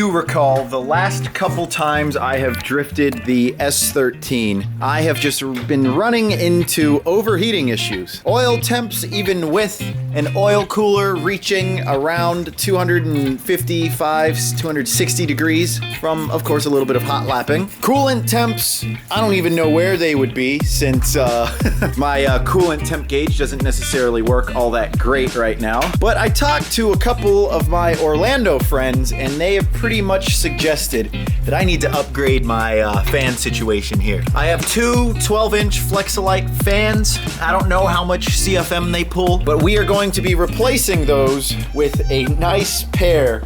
you recall, the last couple times I have drifted the S13, I have just been running into overheating issues. Oil temps, even with an oil cooler reaching around 255, 260 degrees from, of course, a little bit of hot lapping. Coolant temps, I don't even know where they would be since my coolant temp gauge doesn't necessarily work all that great right now. But I talked to a couple of my Orlando friends and they have pretty much suggested that I need to upgrade my fan situation here. I have two 12-inch Flexolite fans. I don't know how much CFM they pull, but we are going to be replacing those with a nice pair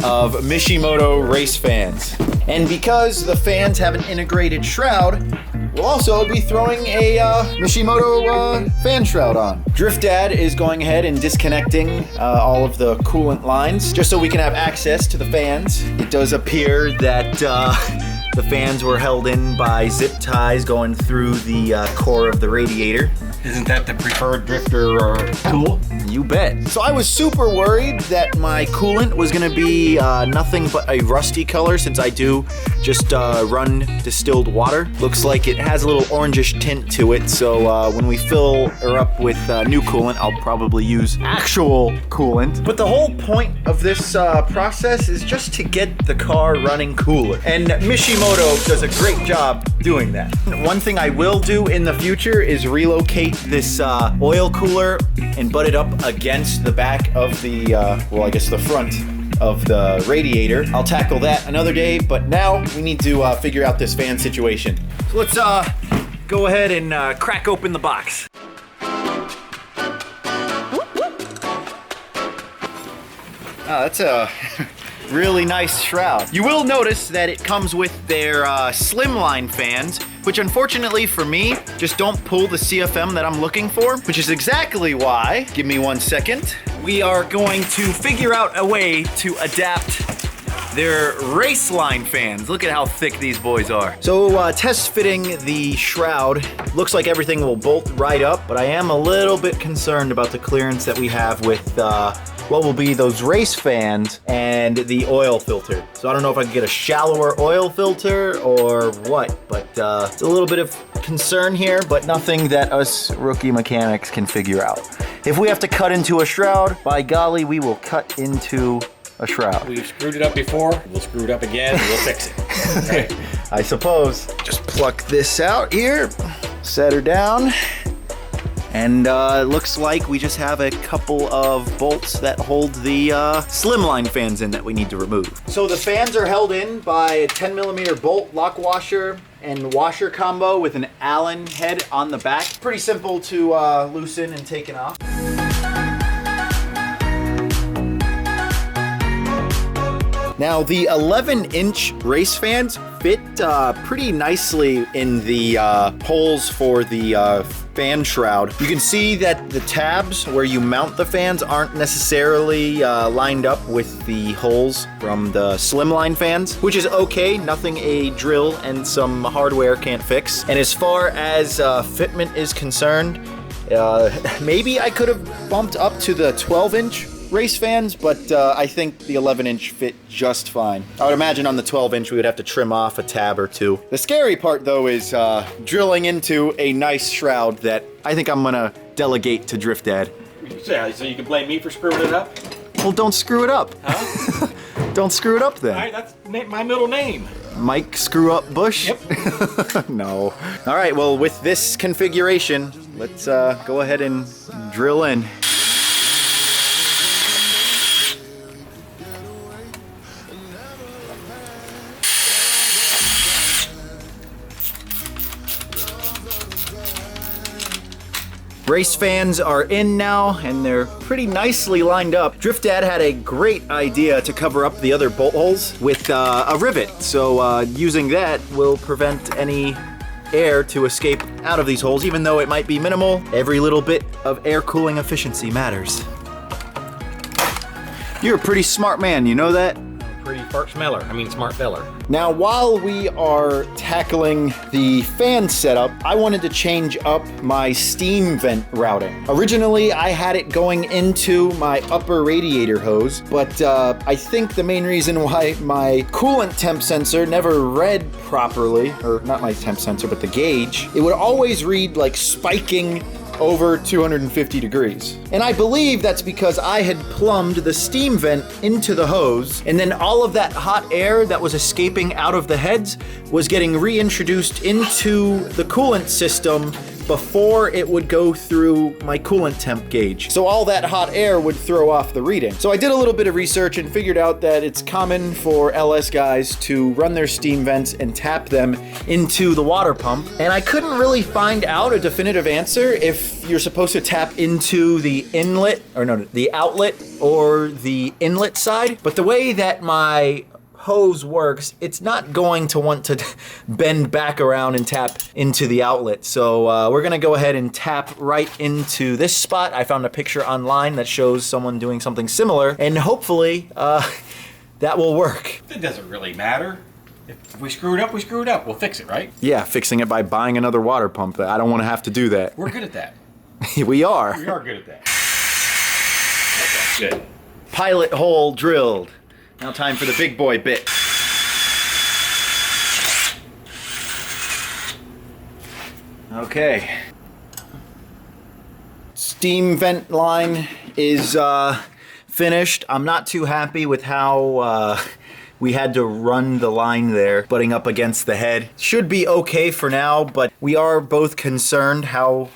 of Mishimoto race fans. And because the fans have an integrated shroud, we'll also be throwing a Mishimoto fan shroud on. Drift Dad is going ahead and disconnecting all of the coolant lines just so we can have access to the fans. It does appear that the fans were held in by zip ties going through the core of the radiator. Isn't that the preferred drifter tool? You bet. So I was super worried that my coolant was gonna be nothing but a rusty color since I do just run distilled water. Looks like it has a little orangish tint to it, so when we fill her up with new coolant, I'll probably use actual coolant. But the whole point of this process is just to get the car running cooler. And Mishimoto does a great job doing that. One thing I will do in the future is relocate this oil cooler and butt it up against the back of the, well, I guess the front of the radiator. I'll tackle that another day, but now we need to figure out this fan situation. So let's go ahead and crack open the box. Oh, that's a really nice shroud. You will notice that it comes with their slimline fans, which unfortunately for me, just don't pull the CFM that I'm looking for, which is exactly why, give me 1 second, we are going to figure out a way to adapt their race line fans. Look at how thick these boys are. So test fitting the shroud, looks like everything will bolt right up, but I am a little bit concerned about the clearance that we have with what will be those race fans and the oil filter. So I don't know if I can get a shallower oil filter or what, but it's a little bit of concern here, but nothing that us rookie mechanics can figure out. If we have to cut into a shroud, by golly, we will cut into a shroud. We've screwed it up before, we'll screw it up again, and we'll fix it. Okay. I suppose. Just pluck this out here, set her down. And it looks like we just have a couple of bolts that hold the slimline fans in that we need to remove. So the fans are held in by a 10mm bolt lock washer and washer combo with an Allen head on the back. Pretty simple to loosen and take it off. Now the 11-inch race fans fit pretty nicely in the holes for the fan shroud. You can see that the tabs where you mount the fans aren't necessarily lined up with the holes from the slimline fans, which is okay, nothing a drill and some hardware can't fix. And as far as fitment is concerned, maybe I could have bumped up to the 12-inch race fans, but I think the 11-inch fit just fine. I would imagine on the 12-inch we would have to trim off a tab or two. The scary part though is drilling into a nice shroud that I think I'm gonna delegate to Drift Dad. Yeah, so you can blame me for screwing it up? Well, don't screw it up. Huh? Don't screw it up then. All right, that's my middle name. Mike Screw Up Bush? Yep. No. All right, well with this configuration, let's go ahead and drill in. Race fans are in now, and they're pretty nicely lined up. Drift Dad had a great idea to cover up the other bolt holes with a rivet. So using that will prevent any air to escape out of these holes, even though it might be minimal. Every little bit of air cooling efficiency matters. You're a pretty smart man, you know that? pretty smart filler. Now, while we are tackling the fan setup, I wanted to change up my steam vent routing. Originally, I had it going into my upper radiator hose, but I think the main reason why my coolant temp sensor never read properly, or not my temp sensor, but the gauge, it would always read like spiking over 250 degrees. And I believe that's because I had plumbed the steam vent into the hose, and then all of that hot air that was escaping out of the heads was getting reintroduced into the coolant system before it would go through my coolant temp gauge. So all that hot air would throw off the reading. So I did a little bit of research and figured out that it's common for LS guys to run their steam vents and tap them into the water pump. And I couldn't really find out a definitive answer if you're supposed to tap into the inlet, or no, the outlet or the inlet side. But the way that my hose works, it's not going to want to bend back around and tap into the outlet. So we're gonna go ahead and tap right into this spot. I found a picture online that shows someone doing something similar, and hopefully that will work. It doesn't really matter. If we screw it up, we screw it up. We'll fix it, right? Yeah, fixing it by buying another water pump. I don't want to have to do that. We're good at that. We are. We are good at that. That's good. Pilot hole drilled. Now time for the big boy bit. Okay. Steam vent line is finished. I'm not too happy with how we had to run the line there, butting up against the head. Should be okay for now, but we are both concerned how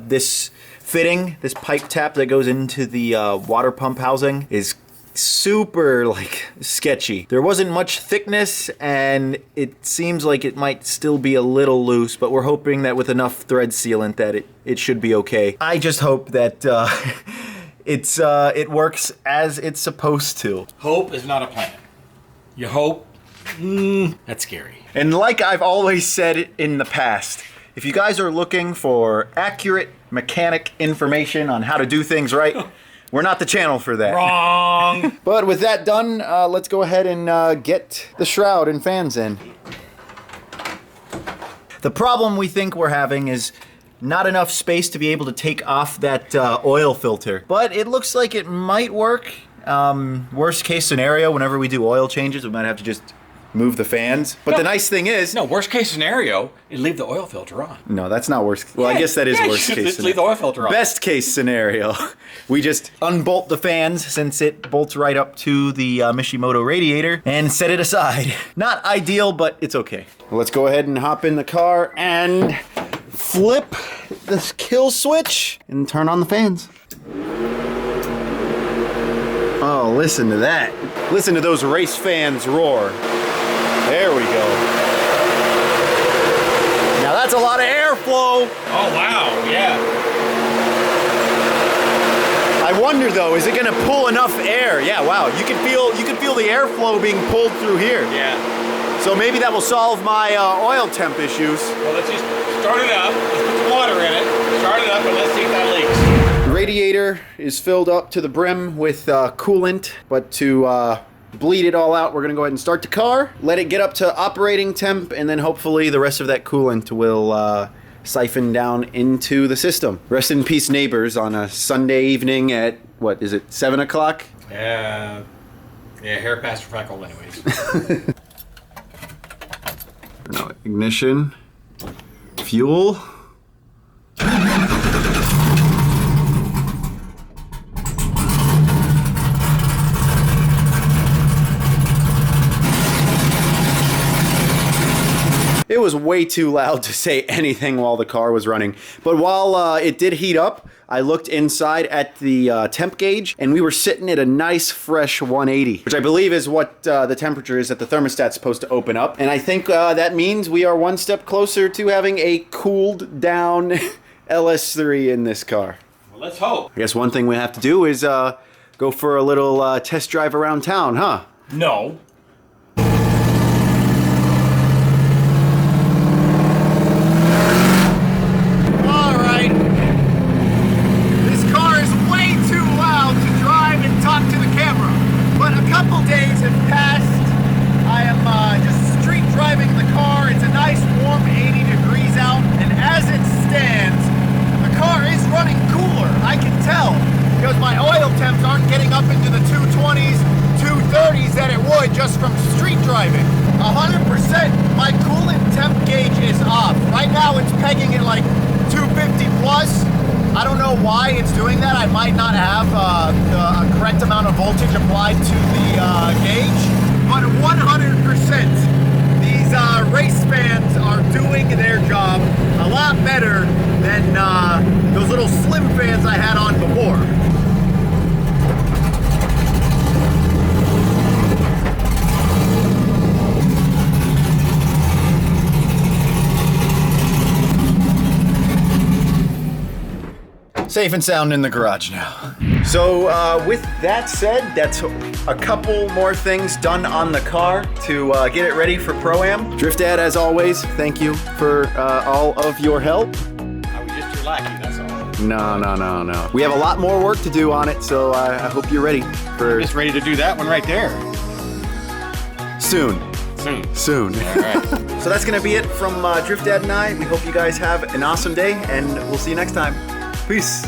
this fitting, this pipe tap that goes into the water pump housing is super like sketchy. There wasn't much thickness and it seems like it might still be a little loose, but we're hoping that with enough thread sealant that it should be okay. I just hope that it works as it's supposed to. Hope is not a plan. You hope? That's scary. And like I've always said in the past, if you guys are looking for accurate mechanic information on how to do things right, we're not the channel for that. Wrong! But with that done, let's go ahead and get the shroud and fans in. The problem we think we're having is not enough space to be able to take off that oil filter. But it looks like it might work. Worst case scenario, whenever we do oil changes, we might have to just move the fans. But the nice thing is... No, worst case scenario is leave the oil filter on. No, that's not worst. Well, I guess that is worst case scenario. Leave the oil filter on. Best case scenario, we just unbolt the fans since it bolts right up to the Mishimoto radiator and set it aside. Not ideal, but it's okay. Well, let's go ahead and hop in the car and flip the kill switch and turn on the fans. Oh, listen to that. Listen to those race fans roar. There we go. Now that's a lot of airflow. Oh, wow, yeah. I wonder though, is it gonna pull enough air? Yeah, wow, you can feel the airflow being pulled through here. Yeah. So maybe that will solve my oil temp issues. Well, let's just start it up. Let's put some water in it. Start it up and let's see if that leaks. The radiator is filled up to the brim with coolant, but to bleed it all out, we're gonna go ahead and start the car, let it get up to operating temp, and then hopefully the rest of that coolant will siphon down into the system. Rest in peace, neighbors, on a Sunday evening at, what is it, 7 o'clock? Yeah, hair past your freckle anyways. No, ignition, fuel. It was way too loud to say anything while the car was running. But while it did heat up, I looked inside at the temp gauge, and we were sitting at a nice fresh 180, which I believe is what the temperature is that the thermostat's supposed to open up. And I think that means we are one step closer to having a cooled down LS3 in this car. Well, let's hope. I guess one thing we have to do is go for a little test drive around town, huh? No. Days have passed driving. 100%. My coolant temp gauge is off. Right now it's pegging at like 250 plus. I don't know why it's doing that. I might not have the correct amount of voltage applied to the gauge, but 100%. These race fans are doing their job a lot better than those little slim fans I had on before. Safe and sound in the garage now. So with that said, that's a couple more things done on the car to get it ready for Pro-Am. Drift Dad, as always, thank you for all of your help. I was just your lackey, that's all. No. We have a lot more work to do on it, so I hope you're ready for... I'm just ready to do that one right there. Soon. All right. So that's gonna be it from Drift Dad and I. We hope you guys have an awesome day, and we'll see you next time. Peace.